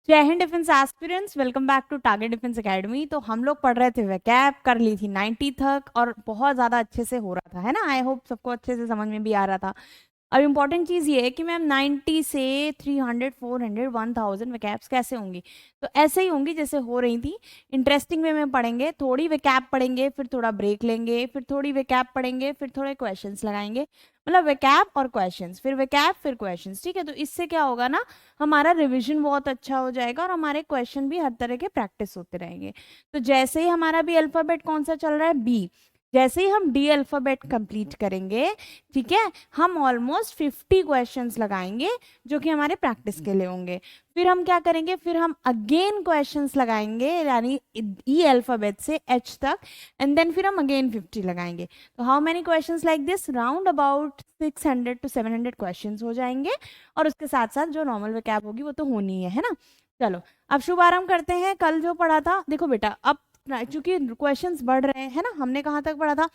जय हिंद defence aspirants, welcome back to target defence academy. तो हम लोग पढ़ रहे थे वैकैब, कर ली थी 90 तक और बहुत ज़्यादा अच्छे से हो रहा था, है ना। आई होप सबको अच्छे से समझ में भी आ रहा था। अब इम्पॉर्टेंट चीज़ ये है कि मैम 90 से 300 400 1000 वैकैब्स कैसे होंगी। तो ऐसे ही होंगी जैसे हो रही थी। इंटरेस्टिंग वे में पढ़ेंगे, थोड़ी वैकैब पढ़ेंगे, फिर थोड़ा ब्रेक लेंगे, फिर थोड़ी वैकैब पढ़ेंगे, फिर थोड़े क्वेश्चंस लगाएंगे। मतलब वैकैब और क्वेश्चंस, फिर वैकैब फिर क्वेश्चंस, ठीक है। तो इससे क्या होगा ना, हमारा रिवीजन बहुत अच्छा हो जाएगा और हमारे क्वेश्चन भी हर तरह के प्रैक्टिस होते रहेंगे। तो जैसे ही हमारा भी अल्फ़ाबेट कौन सा चल रहा है, बी। जैसे ही हम डी अल्फ़ाबेट कंप्लीट करेंगे, ठीक है, हम ऑलमोस्ट 50 क्वेश्चंस लगाएंगे जो कि हमारे प्रैक्टिस के लिए होंगे। फिर हम क्या करेंगे, फिर हम अगेन क्वेश्चंस लगाएंगे, यानी ई अल्फ़ाबेट से एच तक, एंड देन फिर हम अगेन 50 लगाएंगे। तो how many questions like this, round about 600 to 700 questions हो जाएंगे। और उसके साथ साथ जो नॉर्मल वैकैब होगी वो तो होनी है ना। चलो अब शुभारंभ करते हैं। कल जो पढ़ा था, देखो बेटा, अब चूंकि क्वेश्चंस बढ़ रहे हैं ना, हमने कहाँ तक पढ़ा था,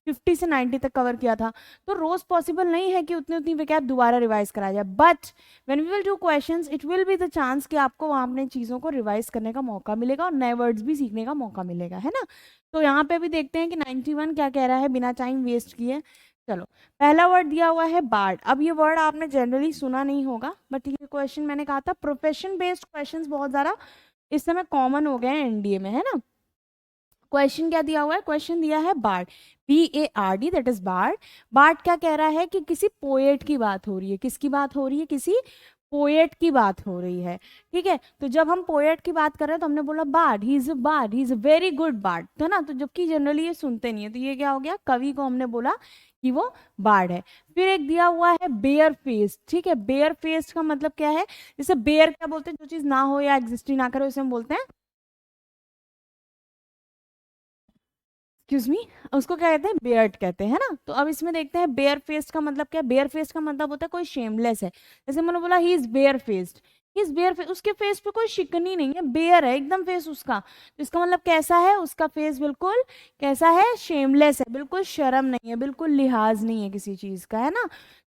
50 से 90 तक कवर किया था। तो रोज पॉसिबल नहीं है कि उतनी उतनी वैकैब दोबारा रिवाइज कराया जाए, but when we will do questions it will be the chance कि आपको वहां अपने चीजों को रिवाइज करने का मौका मिलेगा और नए वर्ड्स भी सीखने का मौका मिलेगा, है ना। तो यहाँ पे भी देखते हैं कि 91 क्या कह रहा है बिना टाइम वेस्ट किए। चलो, पहला वर्ड दिया हुआ है बार्ड। अब ये वर्ड आपने जनरली सुना नहीं होगा, बट ये क्वेश्चन मैंने कहा था प्रोफेशन बेस्ड क्वेश्चंस बहुत ज्यादा इस समय कॉमन हो गए हैं एनडीए में, है ना। क्वेश्चन क्या दिया हुआ है, क्वेश्चन दिया है bard, BARD, that is bard. Bard क्या कह रहा है कि किसी पोएट की बात हो रही है। किसकी बात हो रही है, किसी पोएट की बात हो रही है, ठीक है। तो जब हम पोएट की बात कर रहे हैं तो हमने बोला bard, he is a bard, he is a very good bard, तो ना। तो जबकि जनरली ये सुनते नहीं है, तो ये क्या हो गया, कवि को हमने बोला कि वो बार्ड है। फिर एक दिया हुआ है बेयर फेस्ड, ठीक है। बेयर फेस्ड का मतलब क्या है, जैसे बेयर क्या बोलते हैं, जो चीज ना हो या एग्जिस्ट ही ना करे उसे हम बोलते हैं, एक्सक्यूज मी, उसको क्या कहते हैं, बेयर्ड कहते हैं ना। तो अब इसमें देखते हैं बेयर फेस्ड का मतलब क्या है। बेयर फेस्ड का मतलब होता है कोई शेमलेस है। जैसे मैंने बोला he is bare faced, he is bare face, उसके फेस पे कोई शिकनी नहीं है, बेयर है एकदम फेस उसका। तो इसका मतलब कैसा है, उसका फेस बिल्कुल कैसा है, शेमलेस है, बिल्कुल शर्म नहीं है, बिल्कुल लिहाज नहीं है किसी चीज का, है ना।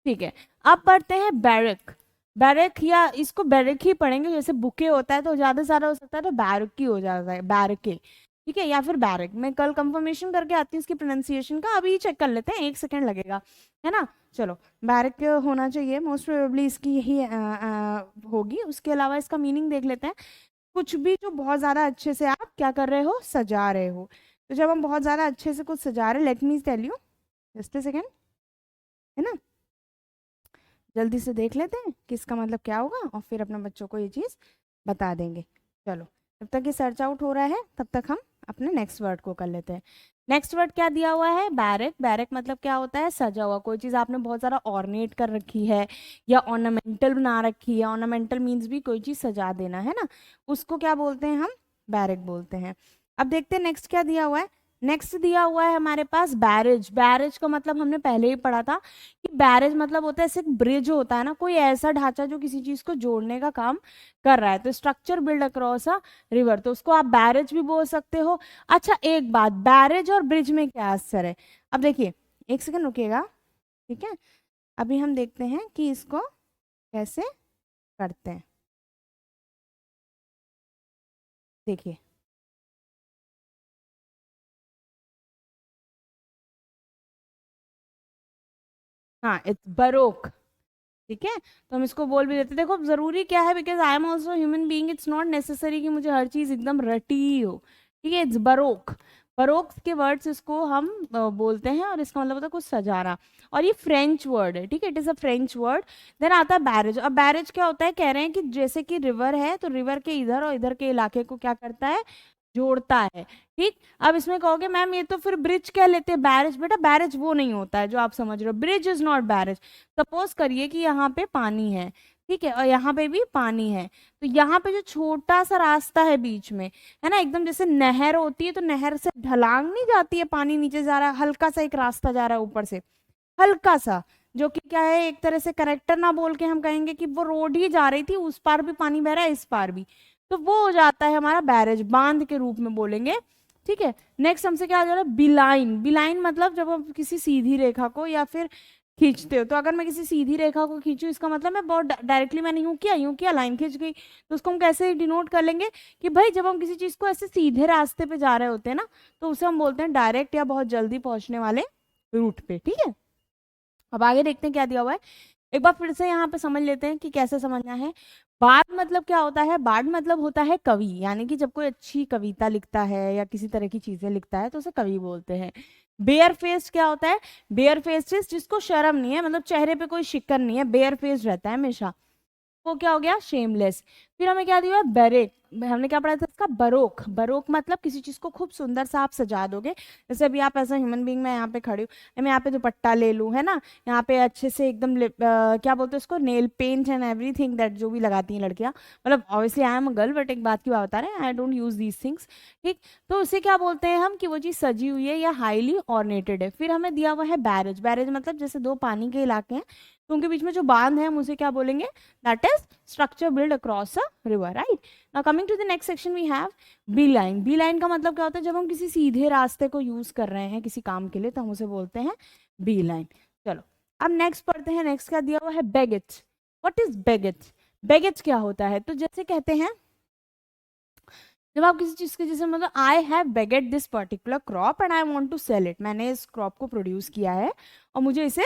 ठीक है, अब पढ़ते हैं बैरक। बैरक, या इसको बैरक ही पढ़ेंगे, जैसे बुके होता है तो ज्यादा से ज्यादा हो सकता है तो बैरक ही हो जाता है, बैरके, ठीक है, या फिर बैरक। मैं कल कंफर्मेशन करके आती हूँ इसकी प्रोनाउंसिएशन का, अभी चेक कर लेते हैं, 1 सेकंड लगेगा, है ना। चलो, बैरक होना चाहिए मोस्ट प्रोबेबली, इसकी यही होगी। उसके अलावा इसका मीनिंग देख लेते हैं। कुछ भी जो बहुत ज्यादा अच्छे से आप क्या कर रहे हो, सजा रहे हो। तो जब हम बहुत ज्यादा अच्छे से कुछ सजा रहे, let me tell you, just a second, है ना। जल्दी से देख लेते हैं कि इसका मतलब क्या होगा और फिर अपने बच्चों को ये चीज़ बता देंगे। चलो, जब तक ये सर्च आउट हो रहा है तब तक हम अपने नेक्स्ट वर्ड को कर लेते हैं। नेक्स्ट वर्ड क्या दिया हुआ है, बैरक। बैरक मतलब क्या होता है, सजा हुआ। कोई चीज़ आपने बहुत ज़्यादा ऑर्नेट कर रखी है या ऑर्नामेंटल बना रखी है। ऑर्नामेंटल मीन्स भी कोई चीज़ सजा देना, है ना, उसको क्या बोलते हैं हम, बैरक बोलते हैं। अब देखते हैं नेक्स्ट क्या दिया हुआ है। नेक्स्ट दिया हुआ है हमारे पास बैरेज। बैरेज का मतलब हमने पहले ही पढ़ा था कि बैरेज मतलब होता है, ऐसे ब्रिज होता है ना, कोई ऐसा ढांचा जो किसी चीज को जोड़ने का काम कर रहा है। तो structure build across a river, तो उसको आप बैरेज भी बोल सकते हो। अच्छा एक बात, बैरेज और ब्रिज में क्या असर है। अब देखिए, 1 सेकंड रुकिएगा, ठीक है। अभी हम देखते हैं कि इसको कैसे करते हैं। देखिए, हाँ, इट्स बरोक, ठीक है। तो हम इसको बोल भी देते हैं। देखो जरूरी क्या है, because I am also human being, it's not necessary कि मुझे हर चीज एकदम रटी ही हो, ठीक है। इट्स बरोक, बरोक के वर्ड्स इसको हम बोलते हैं और इसका मतलब होता है कुछ सजाना। और ये फ्रेंच वर्ड है, ठीक है, it is a French word. Then आता है बैरेज। अब बैरेज क्या होता है, कह रहे हैं कि जैसे कि रिवर है तो रिवर के इधर और इधर के इलाके को क्या करता है, जोड़ता है, ठीक। अब इसमें कहोगे मैम ये तो फिर ब्रिज कह लेते हैं, बैरेज। बेटा बैरेज वो नहीं होता है जो आप समझ रहे हो, bridge is not barrage. Suppose करिए कि यहाँ पे पानी है, ठीक है, और यहाँ पे भी पानी है। तो यहाँ पे जो छोटा सा रास्ता है बीच में, है ना, एकदम जैसे नहर होती है तो नहर से ढलांग नहीं जाती है, पानी नीचे जा रहा है, हल्का सा एक रास्ता जा रहा है ऊपर से, हल्का सा, जो कि क्या है, एक तरह से करेक्टर ना बोल के हम कहेंगे कि वो रोड ही जा रही थी, उस पार भी पानी बह रहा है इस पार भी। तो वो हो जाता है हमारा बैरेज, बांध के रूप में बोलेंगे, ठीक है। नेक्स्ट हमसे क्या आ जा रहा है, बिलाइन। बिलाइन मतलब जब हम किसी सीधी रेखा को या फिर खींचते हो। तो अगर मैं किसी सीधी रेखा को खींचूं, इसका मतलब मैं बहुत डायरेक्टली मैंने यूं किया लाइन खींच गई। तो उसको हम कैसे डिनोट कर लेंगे कि भाई जब हम किसी चीज को ऐसे सीधे रास्ते पे जा रहे होते हैं ना, तो उसे हम बोलते हैं डायरेक्ट या बहुत जल्दी पहुंचने वाले रूट पे। ठीक है, अब आगे देखते हैं क्या दिया हुआ है। एक बार फिर से यहाँ पे समझ लेते हैं कि कैसे समझना है। बार्ड मतलब क्या होता है? बार्ड मतलब होता है कवि, यानी कि जब कोई अच्छी कविता लिखता है या किसी तरह की चीजें लिखता है तो उसे कवि बोलते हैं। बेयर फेस्ड क्या होता है? बेयर फेस्ड जिसको शर्म नहीं है, मतलब चेहरे पे कोई शिकन नहीं है, बेयर फेस्ड रहता है हमेशा, वो क्या हो गया? शेमलेस। फिर हमें क्या दिया है? बेरेक। हमने क्या पढ़ा था इसका? बरोक। बरोक मतलब किसी चीज को खूब सुंदर सा आप सजा दोगे। जैसे अभी आप एज अ ह्यूमन बीइंग, मैं यहाँ पे खड़ी हूँ, मैं यहाँ पे दुपट्टा ले लूँ, है ना, यहाँ पे अच्छे से एकदम क्या बोलते हैं उसको, nail paint and everything that जो भी लगाती हैं लड़कियाँ, मतलब obviously I am a girl but एक बात की बात बता रहे हैं, I don't use these things. ठीक, तो उसे क्या बोलते हैं हम कि वो चीज सजी हुई है या हाईली ऑर्नेटेड है। फिर हमें दिया हुआ है बैरेज। बैरेज मतलब जैसे दो पानी के इलाके हैं तो उनके बीच में जो बांध है हम उसे क्या बोलेंगे? That is structure built across a river, right? Now coming to the next section we have beeline. beeline का मतलब क्या होता है? जब हम किसी सीधे रास्ते को यूज कर रहे हैं किसी काम के लिए तो हम उसे बोलते हैं beeline। चलो अब नेक्स्ट पढ़ते हैं। नेक्स्ट क्या दिया हुआ है? baggage। what is baggage? baggage क्या होता है? तो जैसे कहते हैं जब आप किसी चीज के, जैसे मतलब I have beget this particular crop and I want to sell it, मैंने इस क्रॉप को प्रोड्यूस किया है और मुझे इसे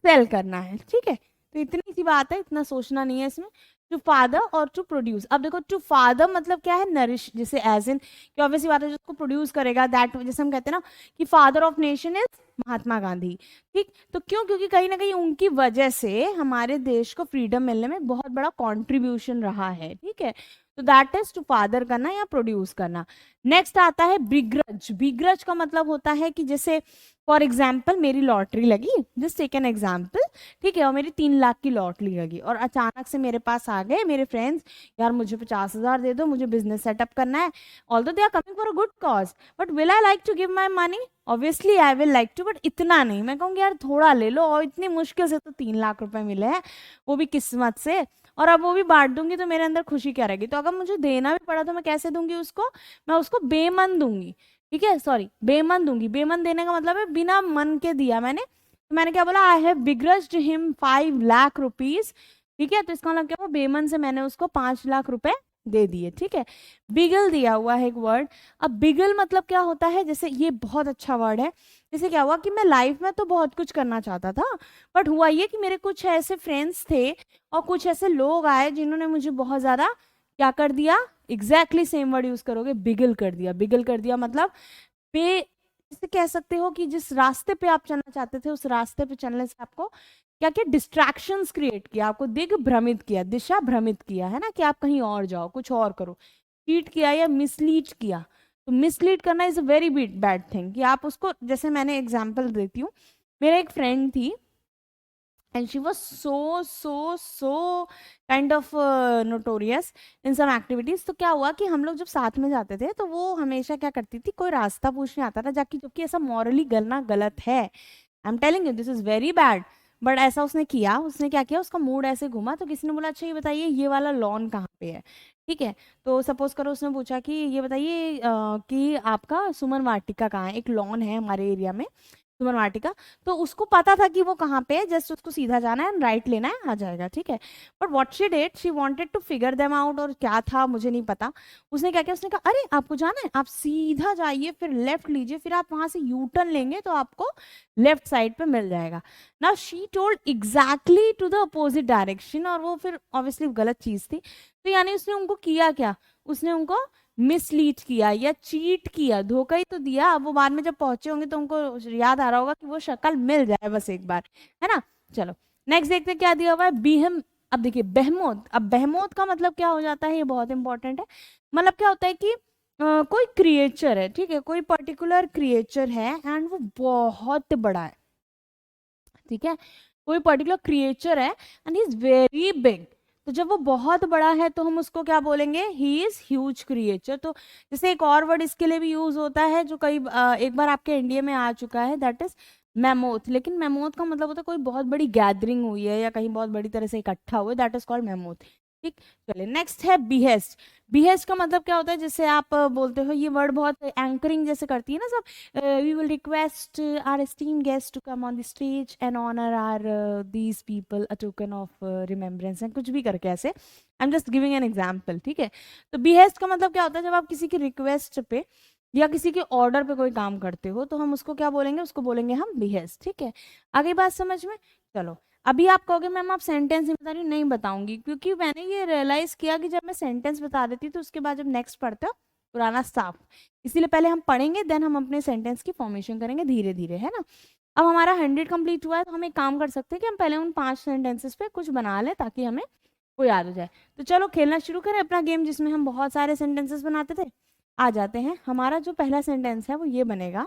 सेल करना है। ठीक है, तो इतनी सी बात है, इतना सोचना नहीं है इसमें। टू फादर और टू प्रोड्यूस। अब देखो टू फादर मतलब क्या है? नरिश, जैसे एज इन कि ऑब्वियसली बात है जिसको प्रोड्यूस करेगा दैट, जैसे हम कहते हैं ना कि father of nation is Mahatma Gandhi. ठीक, तो क्यों? क्योंकि कहीं ना कहीं उनकी वजह से हमारे देश को फ्रीडम मिलने में बहुत बड़ा कॉन्ट्रीब्यूशन रहा है। ठीक है, तो दैट इज टू फादर करना या प्रोड्यूस करना। नेक्स्ट आता है बिग्रज। बिग्रज का मतलब होता है कि जैसे फॉर एग्जाम्पल मेरी लॉटरी लगी, जस्ट टेक एन एग्जाम्पल, ठीक है, और मेरी 3 लाख की लॉटरी लगी और अचानक से मेरे पास आ गए मेरे फ्रेंड्स, यार मुझे 50,000 दे दो, मुझे बिजनेस सेटअप करना है, although they are coming for a good cause, but will I like to give my money? Obviously I will like to, but इतना नहीं। मैं कहूँगी यार थोड़ा ले लो, और इतनी मुश्किल से तो 3 लाख रुपए मिले हैं, वो भी किस्मत से, और अब वो भी बांट दूंगी तो मेरे अंदर खुशी क्या रहेगी? तो अगर मुझे देना भी पड़ा तो मैं कैसे दूंगी उसको? मैं उसको बेमन दूंगी। ठीक है, सॉरी, बेमन दूंगी। बेमन देने का मतलब है बिना मन के दिया मैंने। तो मैंने क्या बोला? I have begrudged him 5 lakh rupees. ठीक है, तो इसका मतलब क्या हुआ? बेमन से मैंने उसको 5 लाख रुपए दे दिए। ठीक है, बिगल दिया हुआ है एक वर्ड। अब बिगल मतलब क्या होता है? जैसे ये बहुत अच्छा वर्ड है। जैसे क्या हुआ कि मैं लाइफ में तो बहुत कुछ करना चाहता था, बट हुआ ये कि मेरे कुछ ऐसे फ्रेंड्स थे और कुछ ऐसे लोग आए जिन्होंने मुझे बहुत ज्यादा क्या कर दिया? एग्जैक्टली सेम वर्ड यूज करोगे, बिगल कर दिया। बिगल कर दिया मतलब पे, जैसे कह सकते हो कि जिस रास्ते पे आप चलना चाहते थे उस रास्ते पे चलने से आपको क्या क्या डिस्ट्रैक्शंस क्रिएट किया, आपको दिग भ्रमित किया, दिशा भ्रमित किया, है ना, कि आप कहीं और जाओ, कुछ और करो, चीट किया या मिसलीड किया। तो मिसलीड करना is a very bad thing, कि आप उसको, जैसे मैंने एग्जांपल देती हूँ, मेरा एक फ्रेंड थी and she was so kind of notorious in some activities। तो क्या हुआ कि हम लोग जब साथ में जाते थे तो वो हमेशा क्या करती थी, कोई रास्ता पूछने आता था जाके, जबकि ऐसा मॉरली करना गलत है, I am telling you this is very bad, but ऐसा उसने किया। उसने क्या किया, उसका मूड ऐसे घुमा तो किसी ने बोला अच्छा ये बताइए ये वाला लॉन कहाँ पे है? ठीक है, तो सपोज करो उसने पूछा कि ये बताइए कि आपका सुमन वाटिका कहाँ है? एक लॉन है हमारे एरिया में, सुमन वाटिका। तो उसको पता था कि वो कहाँ पे है, जस्ट उसको सीधा जाना है, राइट लेना है, आ जाएगा। ठीक है, but what she did, she wanted to figure them out, और क्या था मुझे नहीं पता। उसने क्या किया, उसने कहा अरे आपको जाना है, आप सीधा जाइए, फिर लेफ्ट लीजिए, फिर आप वहां से यू टर्न लेंगे तो आपको लेफ्ट साइड पे मिल जाएगा। Now she told exactly to the opposite direction, और वो फिर ऑब्वियसली गलत चीज थी। तो यानी उसने उनको किया क्या? उसने उनको मिसलीड किया या चीट किया, धोखा ही तो दिया। अब वो बाद में जब पहुंचे होंगे तो उनको याद आ रहा होगा कि वो शक्ल मिल जाए बस एक बार, है ना। चलो नेक्स्ट देखते हैं क्या दिया हुआ है, बीहम। अब देखिए बहमोत। अब बहमोत का मतलब क्या हो जाता है, ये बहुत इंपॉर्टेंट है। मतलब क्या होता है कि कोई क्रिएचर है, ठीक है, कोई पर्टिकुलर क्रिएचर है एंड वो बहुत बड़ा है। ठीक है, कोई पर्टिकुलर क्रिएचर है and he is very big. तो जब वो बहुत बड़ा है तो हम उसको क्या बोलेंगे? He is huge creature. तो जैसे एक और वर्ड इसके लिए भी यूज होता है जो कई एक बार आपके इंडिया में आ चुका है, दैट इज मैमोथ। लेकिन मैमोथ का मतलब होता है कोई बहुत बड़ी गैदरिंग हुई है या कहीं बहुत बड़ी तरह से इकट्ठा हुए, दैट इज कॉल्ड मैमोथ। ठीक, चलिए नेक्स्ट है बिहेस्ट। बिहेस्ट का मतलब क्या होता है, जैसे आप बोलते हो, ये वर्ड बहुत एंकरिंग जैसे करती है ना सब, we will request our esteemed guest to come on the stage and honour are these people a token of remembrance, and कुछ भी करके ऐसे, I am just giving an example, ठीक है। तो बिहेस्ट का मतलब क्या होता है, जब आप किसी की रिक्वेस्ट पे या किसी के ऑर्डर पे कोई काम करते हो तो हम उसको क्या बोलेंगे, उसको बोलेंगे हम बिहेस्ट, ठीक है। आगे बात समझ में, चलो। अभी आप कहोगे मैम आप सेंटेंस नहीं बता रही, नहीं बताऊंगी, क्योंकि मैंने ये रियलाइज किया कि जब मैं सेंटेंस बता देती तो उसके बाद जब नेक्स्ट पढ़ते हो पुराना स्टाफ, इसीलिए पहले हम पढ़ेंगे, देन हम अपने सेंटेंस की फॉर्मेशन करेंगे धीरे धीरे, है ना। अब हमारा 100 कंप्लीट हुआ है तो हम एक काम कर सकते हैं कि हम पहले उन 5 सेंटेंसेस पे कुछ बना लें ताकि हमें वो याद हो जाए। तो चलो खेलना शुरू करें अपना गेम जिसमें हम बहुत सारे सेंटेंसेस बनाते थे। आ जाते हैं, हमारा जो पहला सेंटेंस है वो ये बनेगा,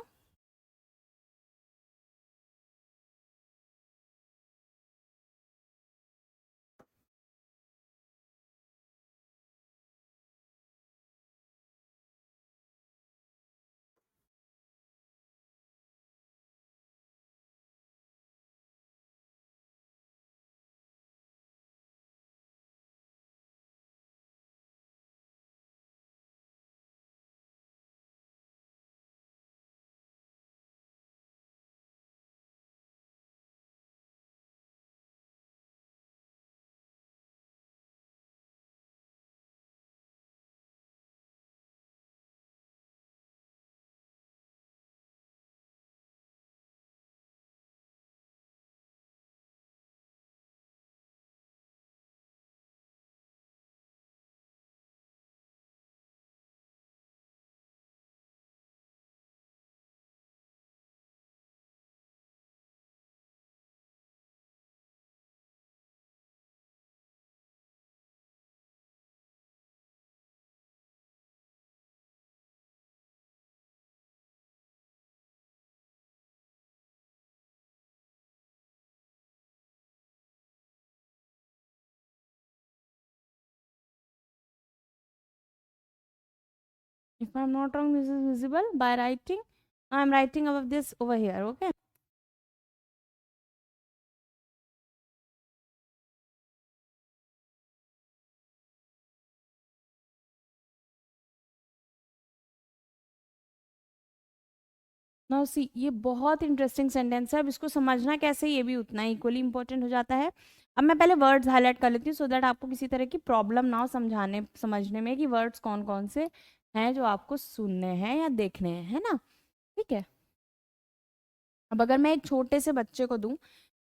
if I'm not wrong this is visible by writing, I'm writing above this over here, okay. Now see, ये बहुत इंटरेस्टिंग सेंटेंस है, अब इसको समझना कैसे ये भी उतना इक्वली इंपॉर्टेंट हो जाता है। अब मैं पहले वर्ड्स हाईलाइट कर लेती हूँ सो दैट आपको किसी तरह की प्रॉब्लम ना हो समझाने समझने में कि वर्ड्स कौन कौन से हैं जो आपको सुनने हैं या देखने हैं, है ना, ठीक है। अब अगर मैं एक छोटे से बच्चे को दूं,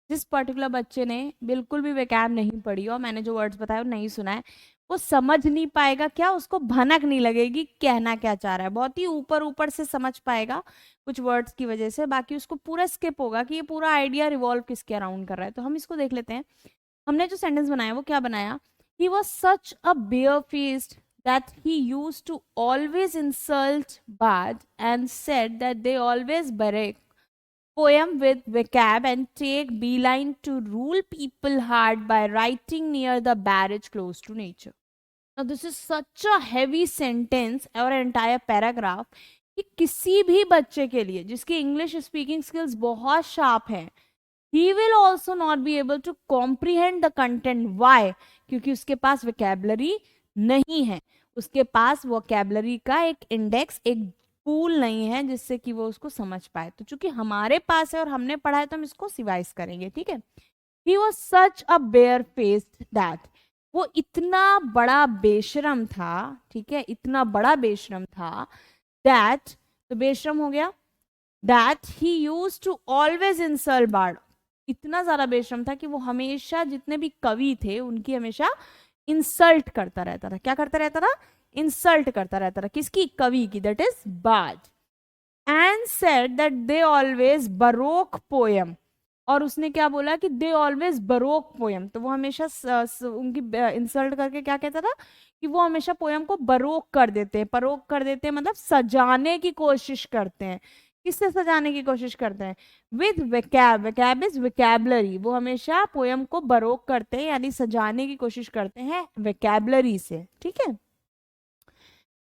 जिस पर्टिकुलर बच्चे ने बिल्कुल भी वोकैब नहीं पढ़ी और मैंने जो वर्ड्स बताए वो नहीं सुना है, वो समझ नहीं पाएगा, क्या उसको भनक नहीं लगेगी कहना क्या चाह रहा है, बहुत ही ऊपर ऊपर से समझ पाएगा कुछ वर्ड्स की वजह से, बाकी उसको पूरा स्किप होगा कि ये पूरा आइडिया रिवॉल्व किसके अराउंड कर रहा है। तो हम इसको देख लेते हैं। हमने जो सेंटेंस बनाया वो क्या बनाया, he was such a bare faced that he used to always insult Bard and said that they always barrack poem with vocab and take beeline to rule people hard by writing near the barrage close to nature. Now this is such a heavy sentence or entire paragraph कि किसी भी बच्चे के लिए जिसकी English speaking skills बहुत sharp है, he will also not be able to comprehend the content. Why? क्योंकि उसके पास vocabulary नहीं है, उसके पास vocabulary का एक इंडेक्स, एक पूल नहीं है जिससे कि वो उसको समझ पाए। तो चूंकि हमारे पास है और हमने पढ़ा है तो हम इसको सिवाइज करेंगे, ठीक है। He was such a bare faced that, वो इतना बड़ा बेशरम था, ठीक है, इतना बड़ा बेशरम था, दैट, तो बेशरम हो गया, that he use to always insult bard, इतना ज्यादा बेशरम था कि वो हमेशा जितने भी कवि थे उनकी हमेशा इंसल्ट करता रहता था। क्या करता रहता था? इंसल्ट करता रहता था, किसकी? कवि की, that is bard. And said that they always baroque poem, और उसने क्या बोला कि दे ऑलवेज बरोक पोयम, तो वो हमेशा उनकी इंसल्ट करके क्या कहता था कि वो हमेशा पोयम को बरोक कर देते हैं। बरोक कर देते हैं मतलब सजाने की कोशिश करते हैं। किससे सजाने की कोशिश करते हैं? विद वेकैब, वेकैब इज वेकैबलरी, वो हमेशा पोयम को बरोक करते हैं यानी सजाने की कोशिश करते हैं वेकैबलरी से, ठीक है।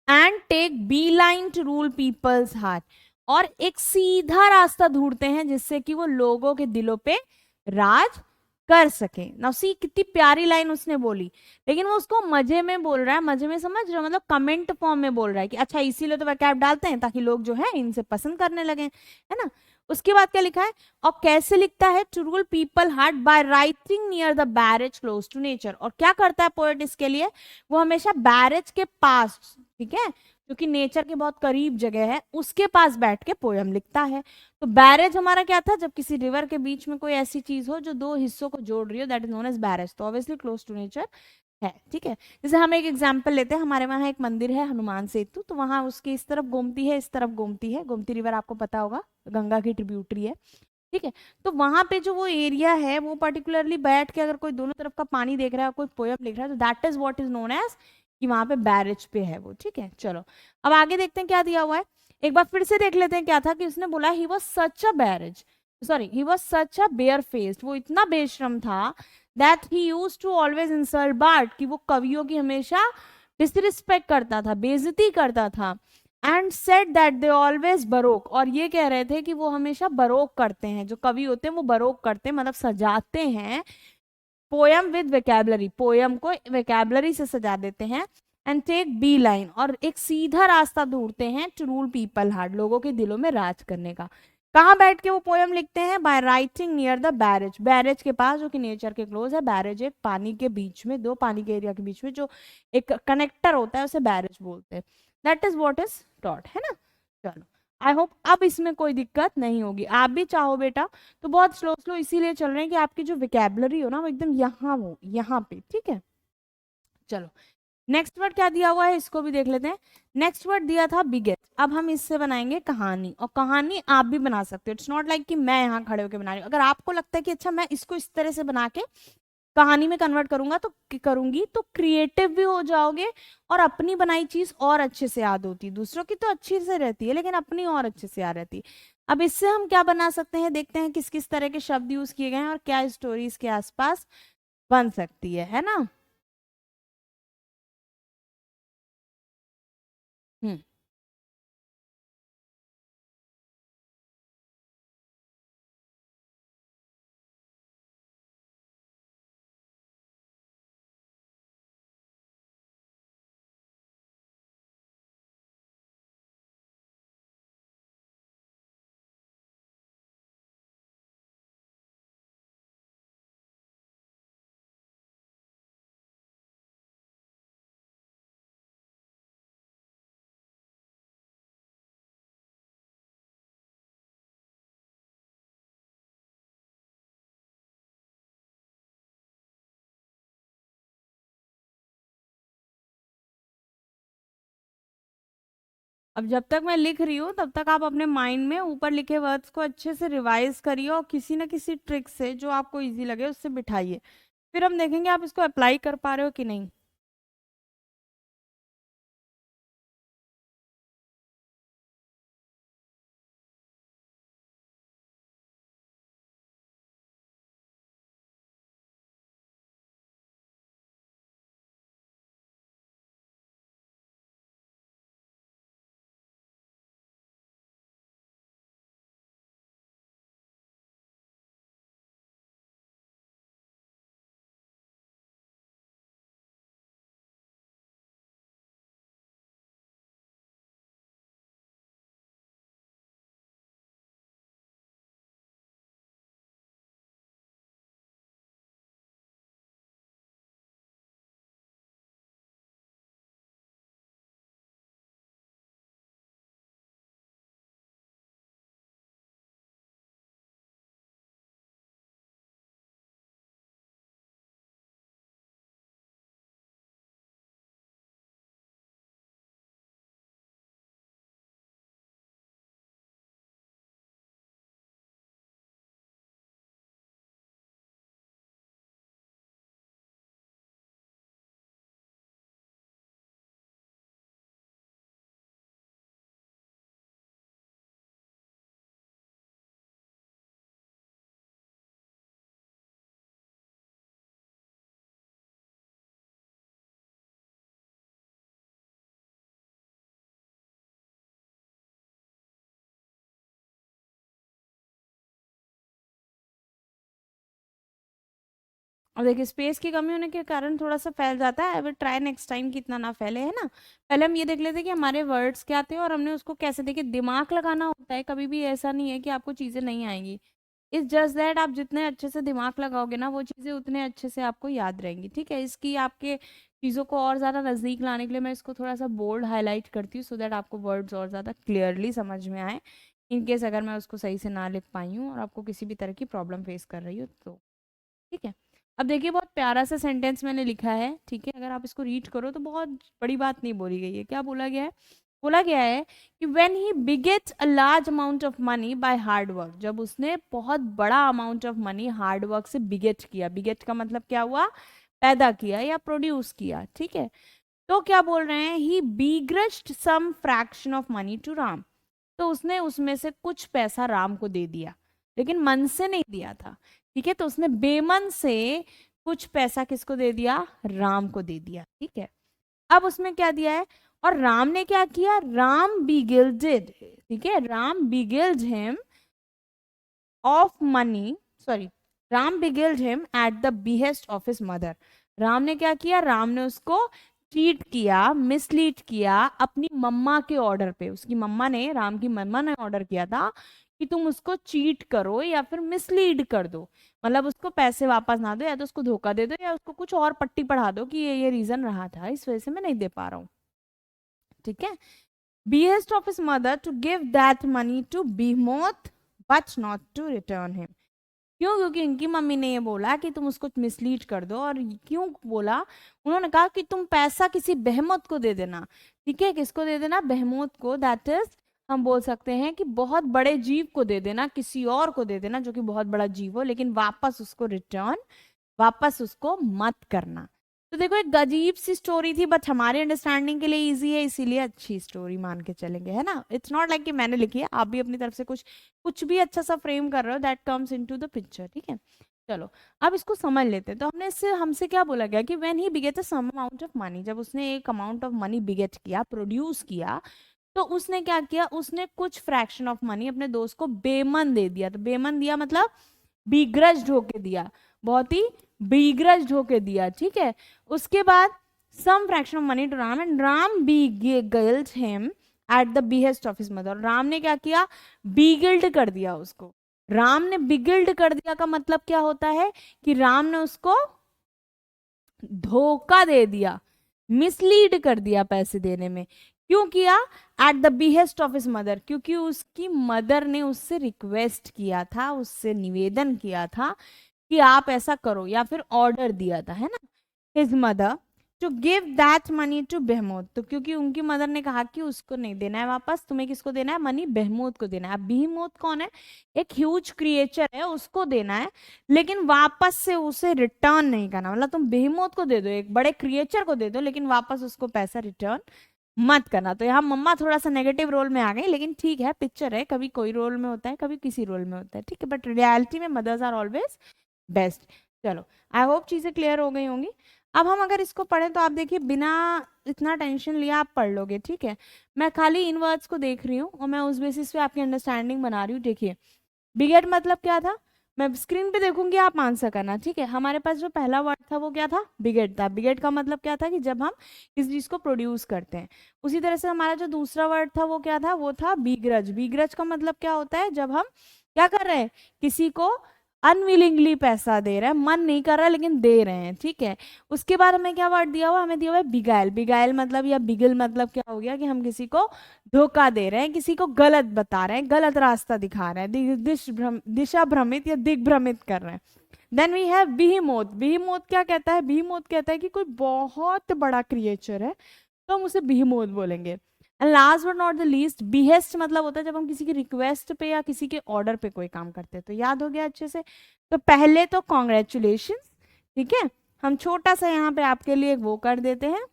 And take be line to rule people's heart, और एक सीधा रास्ता ढूंढते हैं जिससे कि वो लोगों के दिलों पे राज कर सके। नाउ सी कितनी प्यारी लाइन उसने बोली, लेकिन वो उसको मजे में बोल रहा है, मजे में समझ रहे हो, मतलब कमेंट फॉर्म में बोल रहा है कि अच्छा इसीलिए तो वैकैब डालते हैं ताकि लोग जो है इनसे पसंद करने लगे, है ना। उसके बाद क्या लिखा है, और कैसे लिखता है, to rule people heart by writing near the barrage close to nature. और क्या करता है पोएट इसके लिए, वो हमेशा बैरेज के पास, ठीक है, क्योंकि नेचर के बहुत करीब जगह है, उसके पास बैठ के पोयम लिखता है। तो बैरेज हमारा क्या था, जब किसी रिवर के बीच में कोई ऐसी चीज हो जो दो हिस्सों को जोड़ रही हो, that is known as barrage. तो ऑब्वियसली क्लोज टू नेचर है, ठीक है। जैसे हम एक एग्जांपल लेते हैं, हमारे वहाँ एक मंदिर है हनुमान सेतु, तो वहां उसकी इस तरफ गोमती है, इस तरफ गोमती है, गोमती रिवर आपको पता होगा, गंगा की ट्रिब्यूटरी है, ठीक है। तो वहां पे जो वो एरिया है, वो पर्टिकुलरली बैठ के अगर कोई दोनों तरफ का पानी देख रहा है, कोई पोयम लिख रहा है, तो that is what is known as कि वहां पे बैरेज पे है वो, ठीक है। चलो अब आगे देखते हैं क्या दिया हुआ है, एक बार फिर से देख लेते हैं क्या था कि उसने बोला he was such a barrage, sorry he was such a bare faced, वो इतना बेशरम था that he use to always insult bard, कि वो कवियों की हमेशा डिसरिस्पेक्ट करता था, बेइज्जती करता था। And said that they always baroque, और ये कह रहे थे कि वो हमेशा बरोक करते हैं, जो कवि होते हैं वो बरोक करते हैं, मतलब सजाते हैं पोयम विद वेकेबलरी, पोयम को वेकेबलरी से सजा देते हैं। एंड टेक बी लाइन, और एक सीधा रास्ता ढूंढते हैं टू रूल पीपल हार्ट, लोगों के दिलों में राज करने का। कहाँ बैठ के वो पोयम लिखते हैं, bye writing near the barrage, barrage के पास जो कि नेचर के क्लोज है। बैरेज एक पानी के बीच में, दो पानी के एरिया के बीच में जो एक कनेक्टर होता है, उसे बैरेज बोलते हैं। That is what is taught, है ना। चलो आई होप अब इसमें कोई दिक्कत नहीं होगी, आप भी चाहो बेटा तो बहुत स्लो स्लो इसीलिए चल रहे हैं कि आपकी जो विकेबलरी हो ना वो एकदम यहाँ हो, यहाँ पे, ठीक है। चलो नेक्स्ट वर्ड क्या दिया हुआ है, इसको भी देख लेते हैं। नेक्स्ट वर्ड दिया था बिगेट, अब हम इससे बनाएंगे कहानी, और कहानी आप भी बना सकते हो, इट्स नॉट लाइक कि मैं यहाँ खड़े होकर बना रही हूँ। अगर आपको लगता है कि अच्छा मैं इसको इस तरह से बना के कहानी में कन्वर्ट करूंगा तो करूंगी, तो क्रिएटिव भी हो जाओगे, और अपनी बनाई चीज और अच्छे से याद होती है, दूसरों की तो अच्छी से रहती है लेकिन अपनी और अच्छे से याद रहती है। अब इससे हम क्या बना सकते हैं, देखते हैं किस किस तरह के शब्द यूज किए गए हैं और क्या स्टोरीज के आसपास बन सकती है ना। हम्म। अब जब तक मैं लिख रही हूँ तब तक आप अपने माइंड में ऊपर लिखे वर्ड्स को अच्छे से रिवाइज करिए, और किसी ना किसी ट्रिक से जो आपको इजी लगे उससे बिठाइए, फिर हम देखेंगे आप इसको अप्लाई कर पा रहे हो कि नहीं। और देखिए स्पेस की कमी होने के कारण थोड़ा सा फैल जाता है। I will try next time कि इतना ना फैले, है ना। पहले हम ये देख लेते हैं कि हमारे वर्ड्स क्या थे और हमने उसको कैसे, देखिए दिमाग लगाना होता है, कभी भी ऐसा नहीं है कि आपको चीज़ें नहीं आएंगी। इट्स जस्ट दैट आप जितने अच्छे से दिमाग लगाओगे ना वो चीज़ें उतने अच्छे से आपको याद रहेंगी, ठीक है। इसकी आपके चीज़ों को और ज़्यादा नज़दीक लाने के लिए मैं इसको थोड़ा सा बोल्ड हाईलाइट करती हूँ, सो दैट आपको वर्ड्स और ज़्यादा क्लियरली समझ में आए, इन केस अगर मैं उसको सही से ना लिख पाई हूँ और आपको किसी भी तरह की प्रॉब्लम फेस कर रही हो तो, ठीक है। अब देखिए बहुत प्यारा सा सेंटेंस मैंने लिखा है, ठीक है। अगर आप इसको रीड करो तो बहुत बड़ी बात नहीं बोली गई है। क्या बोला गया है? बोला गया है कि when he begets a large amount of money by hard work, जब उसने बहुत बड़ा amount of money hard work से बिगेट किया। बिगेट का मतलब क्या हुआ? पैदा किया या प्रोड्यूस किया, ठीक है। तो क्या बोल रहे हैं? He begrudged some fraction of money to Ram, तो उसने उसमें से कुछ पैसा राम को दे दिया, लेकिन मन से नहीं दिया था, ठीक है। तो उसने बेमन से कुछ पैसा किसको दे दिया? राम को दे दिया, ठीक है। अब उसमें क्या दिया है? और राम ने क्या किया? राम बिगिल्डेड, ठीक है, Ram beguiled him of money, sorry, Ram beguiled him at the behest of his mother. Ram ने क्या किया? राम ने उसको चीट किया, मिसलीड किया अपनी मम्मा के ऑर्डर पे। उसकी मम्मा ने, राम की मम्मा ने ऑर्डर किया था कि तुम उसको चीट करो या फिर मिसलीड कर दो, मतलब उसको पैसे वापस ना दो, या तो उसको धोखा दे दो या उसको कुछ और पट्टी पढ़ा दो कि ये रीजन रहा था, इस वजह से मैं नहीं दे पा रहा हूँ, ठीक है। behest of his mother to give that money to Behemoth but not to return him। क्यों? क्योंकि इनकी मम्मी ने ये बोला कि तुम उसको मिसलीड कर दो। और क्यों बोला? उन्होंने कहा कि तुम पैसा किसी बेहमोत को दे देना, ठीक है। किसको दे देना? बेहमोत को, दैट इज हम बोल सकते हैं कि बहुत बड़े जीव को दे देना, किसी और को दे देना जो कि बहुत बड़ा जीव हो, लेकिन वापस उसको रिटर्न, वापस उसको मत करना। तो देखो एक अजीब सी स्टोरी थी, बट हमारे अंडरस्टैंडिंग के लिए इजी है, इसीलिए अच्छी स्टोरी मान के चलेंगे, है ना। इट्स नॉट लाइक कि मैंने लिखी है, आप भी अपनी तरफ से कुछ कुछ भी अच्छा सा फ्रेम कर रहे हो that comes into the picture, ठीक है। चलो अब इसको समझ लेते हैं। तो हमने इससे, हमसे क्या बोला गया कि when he beget a some amount of money, जब उसने एक अमाउंट ऑफ मनी बिगेट किया, प्रोड्यूस किया, तो उसने क्या किया? उसने कुछ फ्रैक्शन ऑफ मनी अपने दोस्त को बेमन दे दिया। तो बेमन दिया मतलब बीग्रज्ड होके दिया, बहुत ही बीग्रज्ड होके दिया, ठीक है। उसके बाद some fraction of money to Ram and Ram beguiled him at the behest of his mother. Ram ने क्या किया? बीगिल्ड कर दिया उसको। राम ने बिगिल्ड कर दिया का मतलब क्या होता है? कि राम ने उसको धोखा दे दिया, मिसलीड कर दिया पैसे देने में। क्यों किया? Eight the behest of his mother, क्योंकि उसकी मदर ने उससे रिक्वेस्ट किया था, उससे निवेदन किया था कि आप ऐसा करो, या फिर ऑर्डर दिया था, है ना, his mother to give that money to behemoth. तो क्योंकि उनकी मदर ने कहा कि उसको नहीं देना है वापस, तुम्हें किसको देना है? मनी बेहमोत को देना है। अब बेहमोत कौन है? एक ह्यूज क्रिएचर है, उसको देना है, लेकिन वापस से उसे रिटर्न नहीं करना। मतलब तुम बेहमोत को दे दो, एक बड़े क्रिएचर को दे दो, लेकिन वापस उसको पैसा रिटर्न मत करना। तो यहाँ मम्मा थोड़ा सा नेगेटिव रोल में आ गई, लेकिन ठीक है, पिक्चर है, कभी कोई रोल में होता है, कभी किसी रोल में होता है, ठीक है। बट रियलिटी में मदर्स आर ऑलवेज बेस्ट। चलो आई होप चीज़ें क्लियर हो गई होंगी। अब हम अगर इसको पढ़ें तो आप देखिए बिना इतना टेंशन लिया आप पढ़ लोगे, ठीक है। मैं खाली इन वर्ड्स को देख रही हूँ और मैं उस बेसिस पे आपकी अंडरस्टैंडिंग बना रही हूँ। देखिए बिगेट मतलब क्या था? मैं स्क्रीन पे देखूंगी, आप आंसर करना, ठीक है। हमारे पास जो पहला वर्ड था वो क्या था? बिगेट था। बिगेट का मतलब क्या था? कि जब हम किसी चीज को प्रोड्यूस करते हैं। उसी तरह से हमारा जो दूसरा वर्ड था वो क्या था? वो था बीग्रज। बीग्रज का मतलब क्या होता है? जब हम क्या कर रहे हैं? किसी को अनविलिंगली पैसा दे रहे हैं, मन नहीं कर रहा लेकिन दे रहे हैं, ठीक है। उसके बाद हमें क्या वर्ड दिया हुआ? हमें दिया हुआ है बिगाइल। बिगाइल मतलब या बिगल मतलब क्या हो गया? कि हम किसी को धोखा दे रहे हैं, किसी को गलत बता रहे हैं, गलत रास्ता दिखा रहे हैं, दिशा भ्रमित या दिग्भ्रमित कर रहे हैं। Then we have behemoth. Behemoth क्या कहता है? बिहीमोथ कहता है कि कोई बहुत बड़ा क्रिएचर है, तो हम उसे बिहीमोथ बोलेंगे। And last but not the least, behest मतलब होता है जब हम किसी की रिक्वेस्ट पे या किसी के ऑर्डर पे कोई काम करते हैं। तो याद हो गया अच्छे से। तो पहले तो कॉन्ग्रेचुलेशन, ठीक है। हम छोटा सा यहाँ पे आपके लिए एक वो कर देते हैं,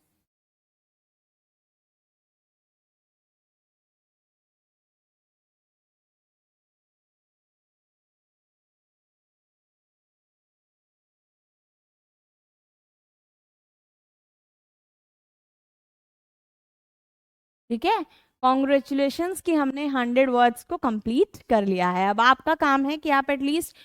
ठीक है। कॉन्ग्रेचुलेशंस कि हमने 100 वर्ड्स को कंप्लीट कर लिया है। अब आपका काम है कि आप एटलीस्ट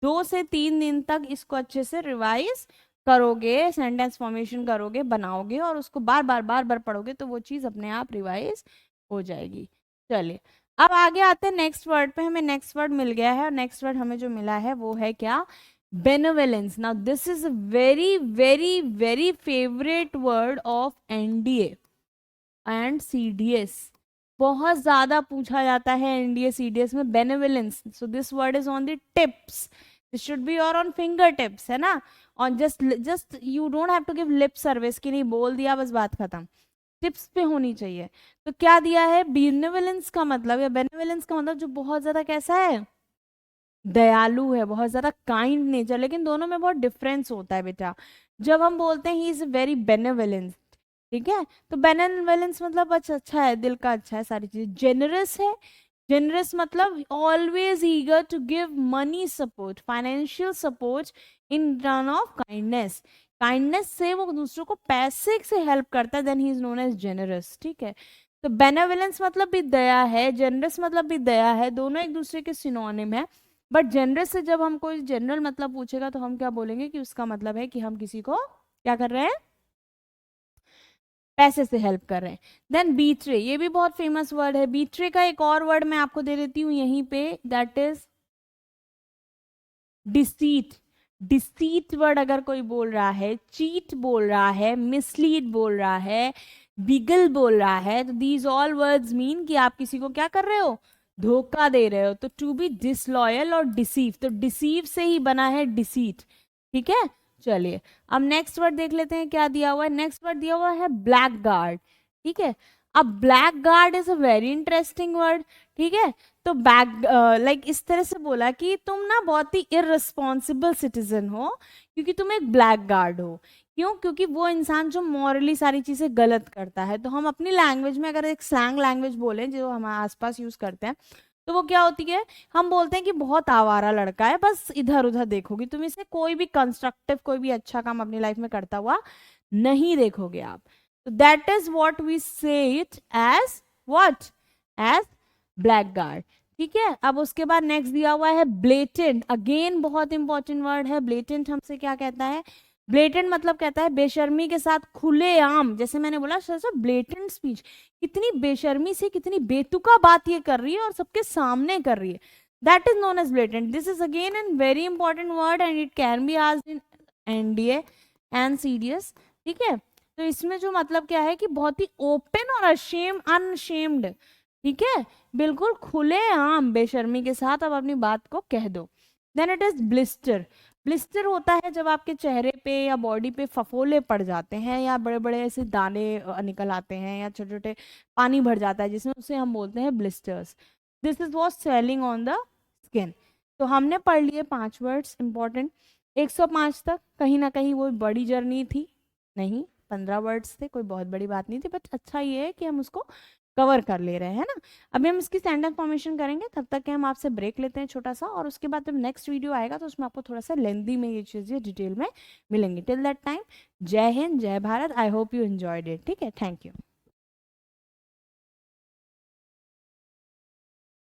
2 से 3 दिन तक इसको अच्छे से रिवाइज करोगे, सेंटेंस फॉर्मेशन करोगे, बनाओगे और उसको बार बार बार बार पढ़ोगे तो वो चीज़ अपने आप रिवाइज हो जाएगी। चलिए अब आगे आते हैं नेक्स्ट वर्ड पे। हमें नेक्स्ट वर्ड मिल गया है और नेक्स्ट वर्ड हमें जो मिला है वो है क्या? Benevolence. Now this is a very very very favourite word of NDA and CDS. बहुत ज्यादा पूछा जाता है एनडीए सीडीएस में benevolence. So this word is on the tips, this should be और ऑन फिंगर टिप्स, है ना। On just you don't have to give lip service कि नहीं बोल दिया बस बात खत्म, टिप्स पे होनी चाहिए। तो क्या दिया है? बेनेवोलेंस का मतलब या बेनेवोलेंस का मतलब जो बहुत ज्यादा कैसा है? दयालु है, बहुत ज्यादा काइंड नेचर। लेकिन दोनों में बहुत डिफरेंस होता है बेटा। जब हम बोलते हैं ही इज वेरी बेनेवोलेंट, ठीक है, तो बेनेवोलेंस मतलब अच्छा है, दिल का अच्छा है, सारी चीजें। जेनरस है, जेनरस मतलब always eager to give money support, financial support in turn of kindness. Kindness से वो दूसरों को पैसे से हेल्प करता है, then he is known as generous, ठीक है। तो बेनेवोलेंस मतलब भी दया है, जेनरस मतलब भी दया है, दोनों एक दूसरे के सिनोनिम है। बट जेनरस से जब हम कोई जनरल मतलब पूछेगा तो हम क्या बोलेंगे कि उसका मतलब है कि हम किसी को क्या कर रहे हैं? पैसे से हेल्प कर रहे हैं। देन बीट्रे, ये भी बहुत फेमस वर्ड है। बीट्रे का एक और वर्ड मैं आपको दे देती हूँ यहीं पे, that is deceit. Deceit word अगर कोई बोल रहा है, चीट बोल रहा है, मिसलीड बोल रहा है, बिगल बोल रहा है, तो दीज ऑल वर्ड्स मीन कि आप किसी को क्या कर रहे हो? धोखा दे रहे हो। तो टू बी डिसलॉयल और डिसीव, तो डिसीव से ही बना है डिसीट, ठीक है। चलिए अब नेक्स्ट वर्ड देख लेते हैं क्या दिया हुआ है। नेक्स्ट वर्ड दिया हुआ है ब्लैक गार्ड, ठीक है। अब black guard is a very interesting word, ठीक है। तो बैक लाइक इस तरह से बोला कि तुम ना बहुत ही इररिस्पॉन्सिबल सिटीजन हो क्योंकि तुम एक ब्लैक गार्ड हो। क्यों? क्योंकि वो इंसान जो मॉरली सारी चीजें गलत करता है। तो हम अपनी लैंग्वेज में अगर एक स्लैंग लैंग्वेज बोले जो हमारे आसपास यूज करते हैं तो वो क्या होती है? हम बोलते हैं कि बहुत आवारा लड़का है, बस इधर उधर देखोगी तुम इसे, कोई भी कंस्ट्रक्टिव कोई भी अच्छा काम अपनी लाइफ में करता हुआ नहीं देखोगे आप। तो that is what we say it as what? As blackguard, ठीक है। अब उसके बाद नेक्स्ट दिया हुआ है ब्लेटेंट। अगेन बहुत इंपॉर्टेंट वर्ड है ब्लेटेंट। हमसे क्या कहता है? ब्लेटेंट मतलब कहता है बेशर्मी के साथ खुलेआम, जैसे मैंने बोला सर ब्लेटेंट स्पीच, कितनी बेशर्मी से कितनी बेतुका बात ये कर रही है और सबके सामने कर रही है, that is known as blatant. This is again an very important word and it can be asked in NDA and CDS, ठीक है। तो इसमें जो मतलब क्या है कि बहुत ही ओपन और अनशेम्ड, ठीक है, बिल्कुल खुलेआम बेशर्मी के साथ आप अपनी बात को कह दो। Then it is blister. Blister होता है जब आपके चेहरे पे या बॉडी पे फफोले पड़ जाते हैं या बड़े बड़े ऐसे दाने निकल आते हैं या छोटे छोटे पानी भर जाता है जिसमें, उसे हम बोलते हैं blisters. This is was swelling on the skin. तो हमने पढ़ लिए 5 वर्ड्स इंपॉर्टेंट। 105 तक कहीं ना कहीं वो बड़ी जर्नी थी नहीं, 15 वर्ड्स थे, कोई बहुत बड़ी बात नहीं थी, बट अच्छा ये है कि हम उसको कवर कर ले रहे हैं ना। अभी हम इसकी सेंटेंस फॉर्मेशन करेंगे, तब तक के हम आपसे ब्रेक लेते हैं छोटा सा, और उसके बाद जब नेक्स्ट वीडियो आएगा तो उसमें आपको थोड़ा सा लेंदी में ये चीज़ें डिटेल में मिलेंगी। टिल दैट टाइम जय हिंद, जय Bharat. I hope you enjoyed it, ठीक है, थैंक यू।